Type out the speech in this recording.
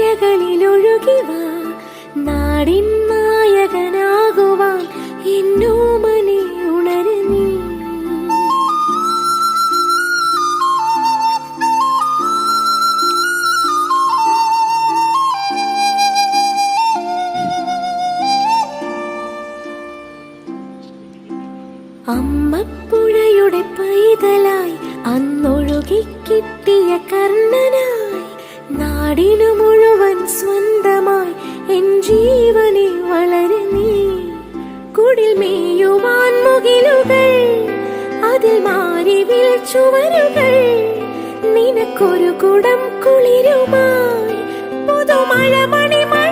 കരകളിലൊഴുകിവാ നാടിൻ നായകനാകുവാൻ എന്നോമനെ ഉണര് നീ. അമ്മപ്പുഴയുടെ പൈതലായി അന്നൊഴുകി കിട്ടിയ കർണനായി നാടിനു മുഴുവൻ സ്വന്തമായി എൻ ജീവനെ വളര് നീ. കുടിൽ മേയുവാൻ മുകിലുകൾ, അതിൽ മാറിവിൽ ചുവരുകൾ, നിനക്കൊരു കുടം കുളിരുമായി പുതുമഴ മണിമഴ